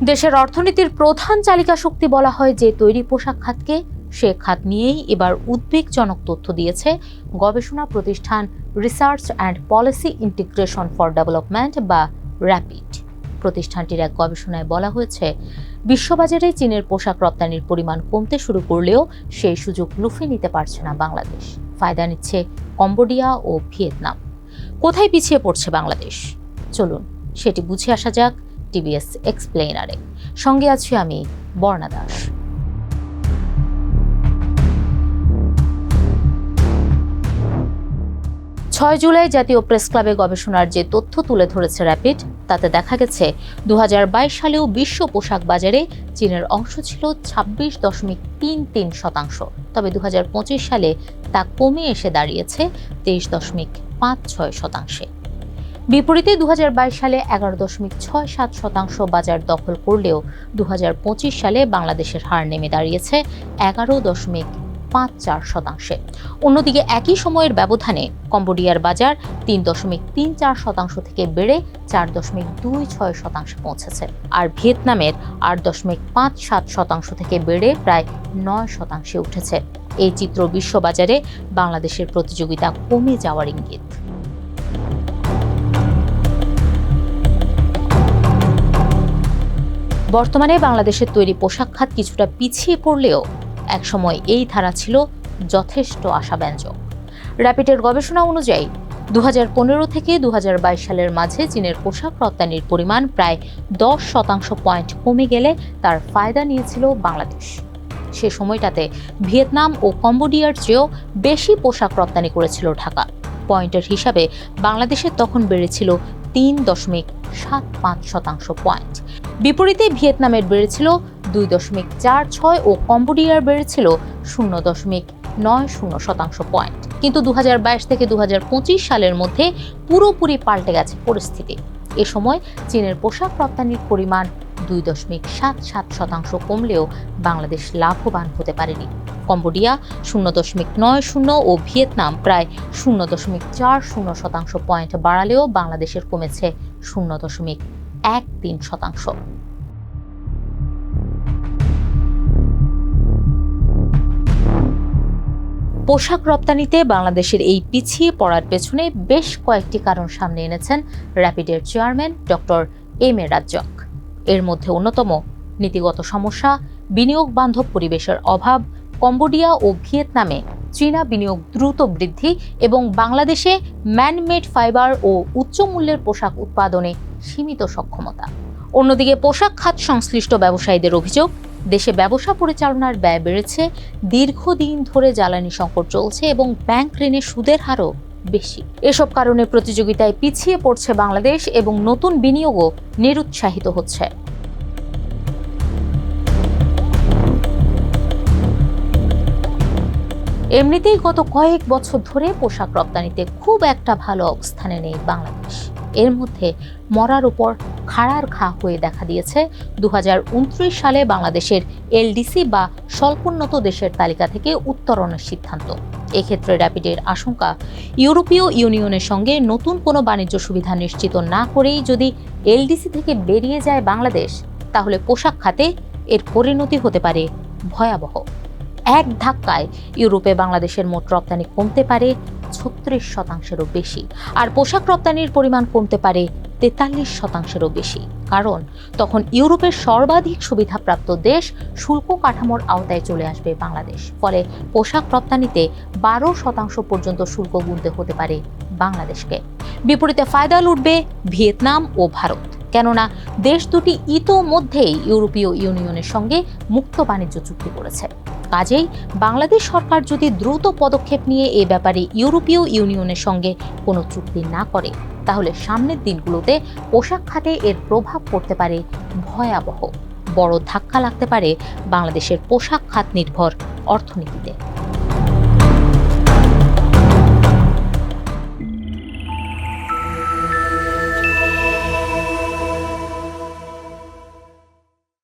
দেশের অর্থনীতির প্রধান চালিকা শক্তি বলা হয় যে তৈরি পোশাক খাতকে, সে খাত নিয়েই এবার উদ্বেগজনক তথ্য দিয়েছে গবেষণা প্রতিষ্ঠান research and policy integration for development বা র্যাপিড। প্রতিষ্ঠানটির এক গবেষণায় বলা হয়েছে, বিশ্ববাজারে চীনের পোশাক রপ্তানির পরিমাণ কমতে শুরু করলেও সেই সুযোগ লুফে নিতে পারছে না বাংলাদেশ। ফায়দা নিচ্ছে কম্বোডিয়া ও ভিয়েতনাম। কোথায় পিছিয়ে পড়ছে বাংলাদেশ? চলুন সেটি বুঝে আসা যাক টিবিএস এক্সপ্লেইনারে। সঙ্গে আছি আমি বর্ণা দাস। 6 জুলাই জাতীয় প্রেস ক্লাবে গবেষণার যে তথ্য তুলে ধরেছে র্যাপিড, তাতে দেখা গেছে 2022 সালেও বিশ্ব পোশাক বাজারে চীনের অংশ ছিল 26.33%। তবে 2025 সালে তা কমে এসে দাঁড়িয়েছে 23.56%। বিপরীতে 2022 সালে 11.67% বাজার দখল করলেও 2025 সালে বাংলাদেশের হার নেমে দাঁড়িয়েছে 11.54%। অন্যদিকে একই সময়ের ব্যবধানে কম্বোডিয়ার বাজার 3.34% থেকে বেড়ে 4.26% পৌঁছেছে, আর ভিয়েতনামের 8.57% থেকে বেড়ে প্রায় 9% উঠেছে। এই চিত্র বিশ্ববাজারে বাংলাদেশের প্রতিযোগিতা কমে যাওয়ার ইঙ্গিত। বর্তমানে বাংলাদেশের তৈরি পোশাক খাত কিছুটা পিছিয়ে পড়লেও একসময় এই ধারা ছিল যথেষ্ট আশাব্যঞ্জক। র্যাপিডের গবেষণা অনুযায়ী 2015 থেকে 2022 সালের মাঝে চীনের পোশাক রপ্তানির পরিমাণ প্রায় 10% পয়েন্ট কমে গেলে তার ফায়দা নিয়েছিল বাংলাদেশ। সে সময়টাতে ভিয়েতনাম ও কম্বোডিয়ার চেয়েও বেশি পোশাক রপ্তানি করেছিল ঢাকা। পয়েন্টের হিসাবে বাংলাদেশের তখন বেড়েছিল 3.75% পয়েন্ট। বিপরীতে ভিয়েতনামের বেড়েছিল 2.46 ও কম্বোডিয়ার বেড়েছিল 0.90% পয়েন্ট। কিন্তু 2022 থেকে 2025 সালের মধ্যে পুরোপুরি পাল্টে গেছে পরিস্থিতি। এ সময় চীনের পোশাক রপ্তানির পরিমাণ 2.77% কমলেও বাংলাদেশ লাভবান হতে পারেনি। কম্বোডিয়া 0.90 ও ভিয়েতনাম প্রায় 0.40% পয়েন্ট বাড়ালেও বাংলাদেশের কমেছে 0.13%। পোশাক রপ্তানিতে বাংলাদেশের এই পিছিয়ে পড়ার পেছনে বেশ কয়েকটি কারণ সামনে এনেছেন র্যাপিডের chairman doctor M A Razzak. এর মধ্যে অন্যতম নীতিগত সমস্যা, বিনিয়োগ বান্ধব পরিবেশের অভাব, কম্বোডিয়া ও ভিয়েতনামে চীনা বিনিয়োগ দ্রুত বৃদ্ধি এবং বাংলাদেশে ম্যানমেড ফাইবার ও উচ্চ মূল্যের পোশাক উৎপাদনে সীমিত সক্ষমতা। অন্যদিকে পোশাক খাত সংশ্লিষ্ট ব্যবসায়ীদের অভিযোগ, দেশে ব্যবসা পরিচালনার ব্যয় বেড়েছে, দীর্ঘদিন ধরে জ্বালানি সংকট চলছে এবং ব্যাংক ঋণের সুদের হারও বেশি। এসব কারণে প্রতিযোগিতায় পিছিয়ে পড়ছে বাংলাদেশ এবং নতুন বিনিয়োগও নিরুৎসাহিত হচ্ছে। এমনিতেই গত কয়েক বছর ধরে পোশাক রপ্তানিতে খুব একটা ভালো অবস্থানে নেই বাংলাদেশ। এর মধ্যে মরার উপর খাড়ার ঘা হয়ে দেখা দিয়েছে 2029 সালে বাংলাদেশের এলডিসি বা স্বল্পোন্নত দেশের তালিকা থেকে উত্তরণের সিদ্ধান্ত। এক্ষেত্রে র্যাপিডের আশঙ্কা, ইউরোপীয় ইউনিয়নের সঙ্গে নতুন কোনো বাণিজ্য সুবিধা নিশ্চিত না করেই যদি এলডিসি থেকে বেরিয়ে যায় বাংলাদেশ, তাহলে পোশাক খাতে এর পরিণতি হতে পারে ভয়াবহ। এক ধাক্কায় ইউরোপে বাংলাদেশের মোট রপ্তানি কমতে পারে 36%-এরও বেশি, আর পোশাক রপ্তানির পরিমাণ কমতে পারে 43%-এরও বেশি। কারণ তখন ইউরোপের সর্বাধিক সুবিধাপ্রাপ্ত দেশ শুল্ক কাঠামোর আওতায় চলে আসবে বাংলাদেশ। ফলে পোশাক রপ্তানিতে 12% পর্যন্ত শুল্ক গুনতে হতে পারে বাংলাদেশকে। বিপরীতে ফায়দা লুটবে ভিয়েতনাম ও ভারত, কেননা দেশ দুটি ইতোমধ্যেই ইউরোপীয় ইউনিয়নের সঙ্গে মুক্ত বাণিজ্য চুক্তি করেছে। কাজেই বাংলাদেশ সরকার যদি দ্রুত পদক্ষেপ নিয়ে এ ব্যাপারে ইউরোপীয় ইউনিয়নের সঙ্গে কোনো চুক্তি না করে, তাহলে সামনের দিনগুলোতে পোশাক খাতে এর প্রভাব পড়তে পারে ভয়াবহ। বড় ধাক্কা লাগতে পারে বাংলাদেশের পোশাক খাত নির্ভর অর্থনীতিতে।